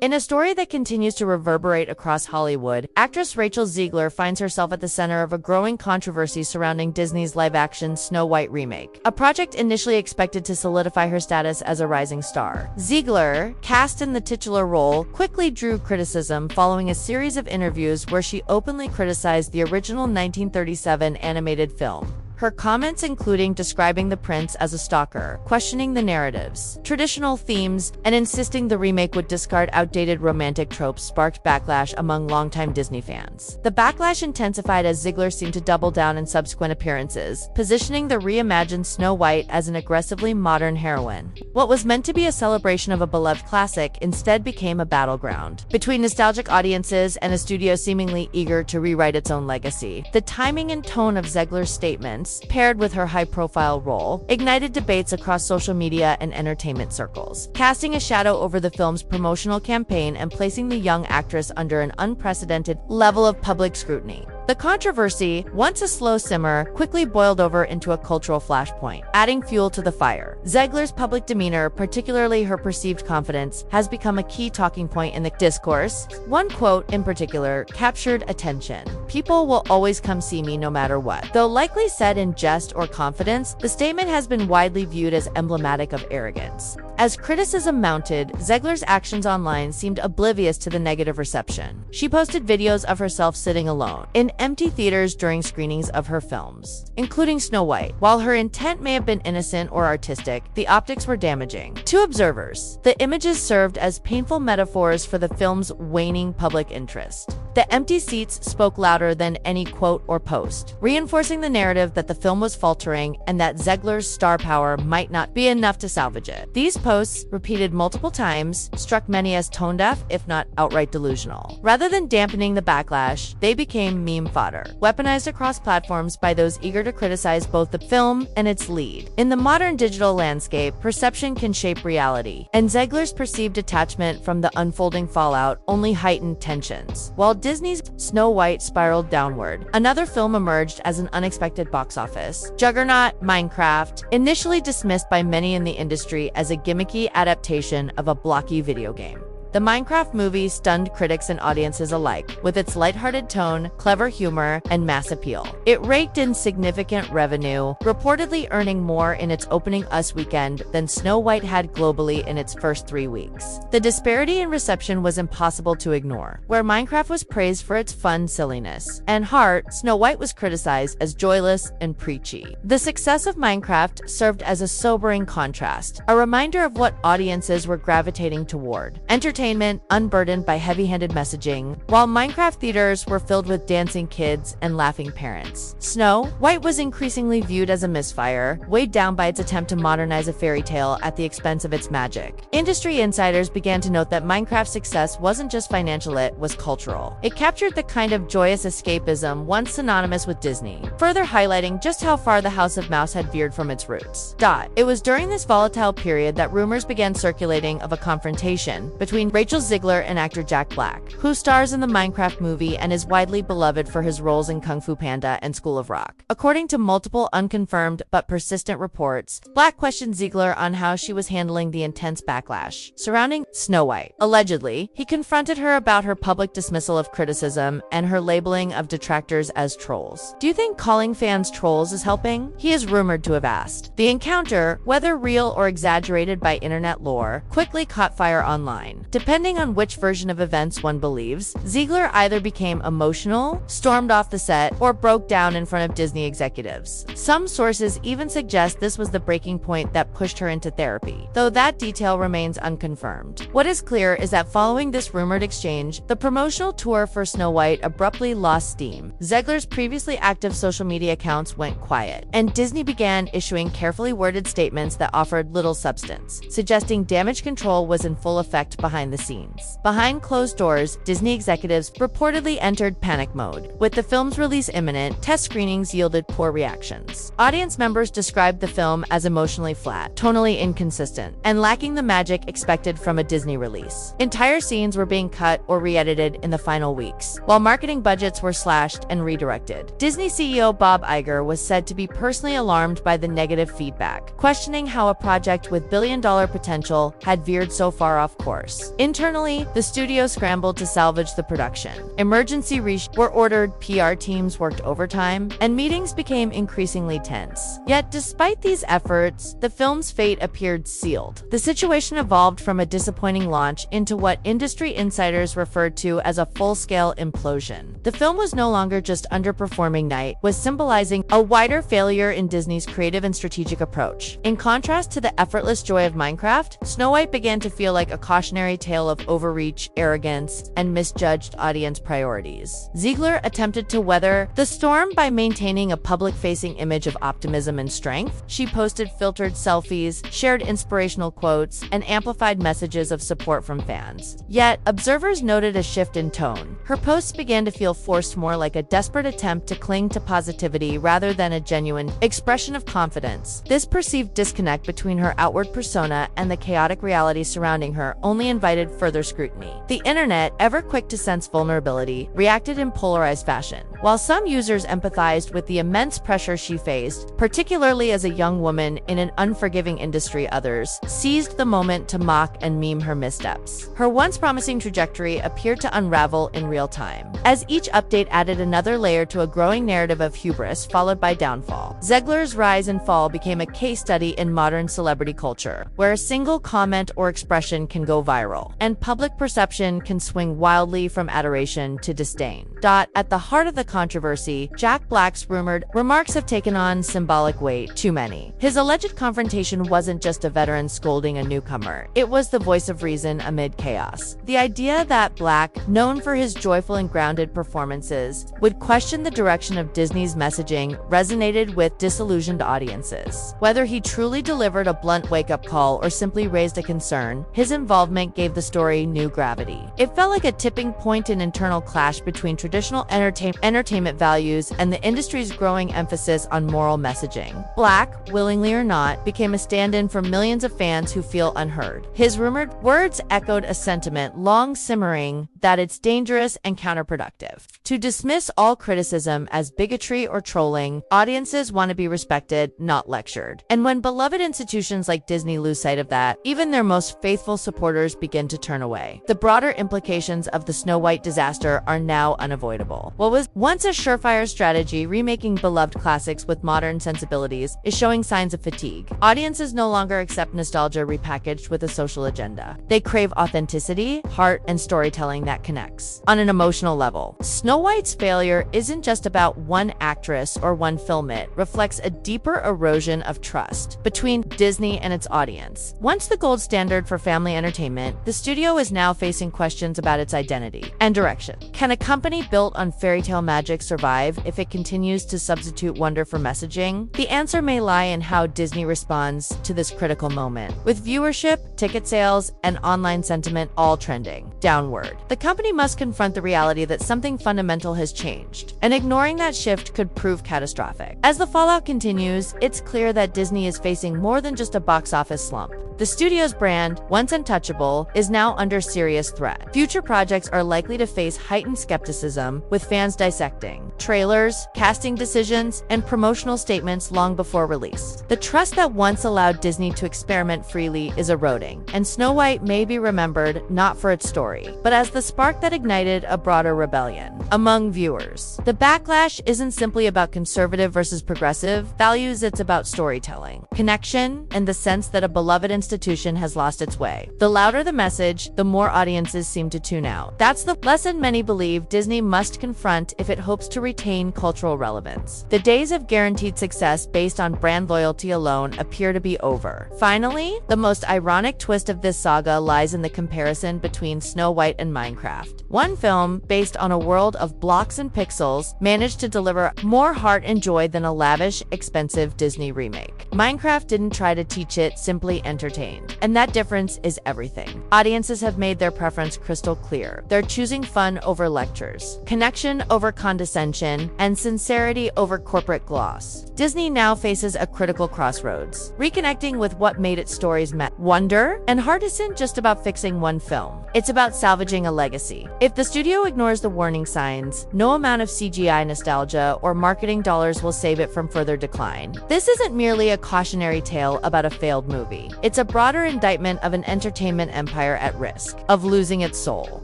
In a story that continues to reverberate across Hollywood, actress Rachel Zegler finds herself at the center of a growing controversy surrounding Disney's live-action Snow White remake, a project initially expected to solidify her status as a rising star. Zegler, cast in the titular role, quickly drew criticism following a series of interviews where she openly criticized the original 1937 animated film. Her comments including describing the prince as a stalker, questioning the narrative's traditional themes, and insisting the remake would discard outdated romantic tropes sparked backlash among longtime Disney fans. The backlash intensified as Zegler seemed to double down in subsequent appearances, positioning the reimagined Snow White as an aggressively modern heroine. What was meant to be a celebration of a beloved classic instead became a battleground between nostalgic audiences and a studio seemingly eager to rewrite its own legacy. The timing and tone of Zegler's statements, paired with her high-profile role, ignited debates across social media and entertainment circles, casting a shadow over the film's promotional campaign and placing the young actress under an unprecedented level of public scrutiny. The controversy, once a slow simmer, quickly boiled over into a cultural flashpoint, adding fuel to the fire. Zegler's public demeanor, particularly her perceived confidence, has become a key talking point in the discourse. One quote, in particular, captured attention. "People will always come see me no matter what." Though likely said in jest or confidence, the statement has been widely viewed as emblematic of arrogance. As criticism mounted, Zegler's actions online seemed oblivious to the negative reception. She posted videos of herself sitting alone in empty theaters during screenings of her films, including Snow White. While her intent may have been innocent or artistic, the optics were damaging. To observers, the images served as painful metaphors for the film's waning public interest. The empty seats spoke louder than any quote or post, reinforcing the narrative that the film was faltering and that Zegler's star power might not be enough to salvage it. These posts, repeated multiple times, struck many as tone-deaf, if not outright delusional. Rather than dampening the backlash, they became meme fodder, weaponized across platforms by those eager to criticize both the film and its lead. In the modern digital landscape, perception can shape reality, and Zegler's perceived detachment from the unfolding fallout only heightened tensions. While Disney's Snow White spiraled downward, another film emerged as an unexpected box office juggernaut, Minecraft, initially dismissed by many in the industry as a gimmicky adaptation of a blocky video game. The Minecraft movie stunned critics and audiences alike, with its lighthearted tone, clever humor, and mass appeal. It raked in significant revenue, reportedly earning more in its opening US weekend than Snow White had globally in its first 3 weeks. The disparity in reception was impossible to ignore. Where Minecraft was praised for its fun silliness and heart, Snow White was criticized as joyless and preachy. The success of Minecraft served as a sobering contrast, a reminder of what audiences were gravitating toward. Entertainment unburdened by heavy-handed messaging, while Minecraft theaters were filled with dancing kids and laughing parents. Snow White was increasingly viewed as a misfire, weighed down by its attempt to modernize a fairy tale at the expense of its magic. Industry insiders began to note that Minecraft's success wasn't just financial, it was cultural. It captured the kind of joyous escapism once synonymous with Disney, further highlighting just how far the House of Mouse had veered from its roots. It was during this volatile period that rumors began circulating of a confrontation between Rachel Zegler and actor Jack Black, who stars in the Minecraft movie and is widely beloved for his roles in Kung Fu Panda and School of Rock. According to multiple unconfirmed but persistent reports, Black questioned Zegler on how she was handling the intense backlash surrounding Snow White. Allegedly, he confronted her about her public dismissal of criticism and her labeling of detractors as trolls. "Do you think calling fans trolls is helping?" he is rumored to have asked. The encounter, whether real or exaggerated by internet lore, quickly caught fire online. Depending on which version of events one believes, Zegler either became emotional, stormed off the set, or broke down in front of Disney executives. Some sources even suggest this was the breaking point that pushed her into therapy, though that detail remains unconfirmed. What is clear is that following this rumored exchange, the promotional tour for Snow White abruptly lost steam. Zegler's previously active social media accounts went quiet, and Disney began issuing carefully worded statements that offered little substance, suggesting damage control was in full effect behind the scenes. Behind closed doors, Disney executives reportedly entered panic mode. With the film's release imminent, test screenings yielded poor reactions. Audience members described the film as emotionally flat, tonally inconsistent, and lacking the magic expected from a Disney release. Entire scenes were being cut or re-edited in the final weeks, while marketing budgets were slashed and redirected. Disney CEO Bob Iger was said to be personally alarmed by the negative feedback, questioning how a project with billion-dollar potential had veered so far off course. Internally, the studio scrambled to salvage the production. Emergency reshoots were ordered, PR teams worked overtime, and meetings became increasingly tense. Yet, despite these efforts, the film's fate appeared sealed. The situation evolved from a disappointing launch into what industry insiders referred to as a full-scale implosion. The film was no longer just underperforming Night, was symbolizing a wider failure in Disney's creative and strategic approach. In contrast to the effortless joy of Minecraft, Snow White began to feel like a cautionary tale of overreach, arrogance, and misjudged audience priorities. Zegler attempted to weather the storm by maintaining a public-facing image of optimism and strength. She posted filtered selfies, shared inspirational quotes, and amplified messages of support from fans. Yet, observers noted a shift in tone. Her posts began to feel forced, more like a desperate attempt to cling to positivity rather than a genuine expression of confidence. This perceived disconnect between her outward persona and the chaotic reality surrounding her only invited further scrutiny. The internet, ever quick to sense vulnerability, reacted in polarized fashion. While some users empathized with the immense pressure she faced, particularly as a young woman in an unforgiving industry, others seized the moment to mock and meme her missteps. Her once promising trajectory appeared to unravel in real time, as each update added another layer to a growing narrative of hubris followed by downfall. Zegler's rise and fall became a case study in modern celebrity culture, where a single comment or expression can go viral, and public perception can swing wildly from adoration to disdain. At the heart of the controversy, Jack Black's rumored remarks have taken on symbolic weight. Too many. His alleged confrontation wasn't just a veteran scolding a newcomer. It was the voice of reason amid chaos. The idea that Black, known for his joyful and grounded performances, would question the direction of Disney's messaging resonated with disillusioned audiences. Whether he truly delivered a blunt wake-up call or simply raised a concern, his involvement gave the story new gravity. It felt like a tipping point in internal clash between traditional entertainment values and the industry's growing emphasis on moral messaging. Black, willingly or not, became a stand-in for millions of fans who feel unheard. His rumored words echoed a sentiment long simmering that it's dangerous and counterproductive. To dismiss all criticism as bigotry or trolling, audiences want to be respected, not lectured. And when beloved institutions like Disney lose sight of that, even their most faithful supporters begin to turn away. The broader implications of the Snow White disaster are now unavoidable. What was once a surefire strategy, remaking beloved classics with modern sensibilities, is showing signs of fatigue. Audiences no longer accept nostalgia repackaged with a social agenda. They crave authenticity, heart, and storytelling that connects. On an emotional level, Snow White's failure isn't just about one actress or one film. It reflects a deeper erosion of trust between Disney and its audience. Once the gold standard for family entertainment, the studio is now facing questions about its identity and direction. Can a company built on fairy tale magic survive if it continues to substitute wonder for messaging? The answer may lie in how Disney responds to this critical moment. With viewership, ticket sales, and online sentiment all trending downward, the company must confront the reality that something fundamental has changed, and ignoring that shift could prove catastrophic. As the fallout continues, it's clear that Disney is facing more than just a box office slump. The studio's brand, once untouchable, is now under serious threat. Future projects are likely to face heightened skepticism, with fans dissecting trailers, casting decisions, and promotional statements long before release. The trust that once allowed Disney to experiment freely is eroding, and Snow White may be remembered not for its story, but as the spark that ignited a broader rebellion among viewers. The backlash isn't simply about conservative versus progressive values, it's about storytelling, connection, and the sense that a beloved institution has lost its way. The louder the message, the more audiences seem to tune out. That's the lesson many believe Disney must confront if it hopes to retain cultural relevance. The days of guaranteed success based on brand loyalty alone appear to be over. Finally, the most ironic twist of this saga lies in the comparison between Snow White and Minecraft. One film, based on a world of blocks and pixels, managed to deliver more heart and joy than a lavish, expensive Disney remake. Minecraft didn't try to teach it, simply entertained. And that difference is everything. Audiences have made their preference crystal clear. They're choosing fun over lectures, connection over condescension, and sincerity over corporate gloss. Disney now faces a critical crossroads. Reconnecting with what made its stories wonder and heart isn't just about fixing one film. It's about salvaging a legacy. If the studio ignores the warning signs, no amount of CGI nostalgia or marketing dollars will save it from further decline. This isn't merely a cautionary tale about a failed movie. It's a a broader indictment of an entertainment empire at risk of losing its soul.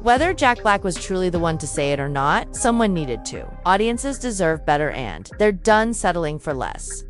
Whether Jack Black was truly the one to say it or not, someone needed to. Audiences deserve better and they're done settling for less.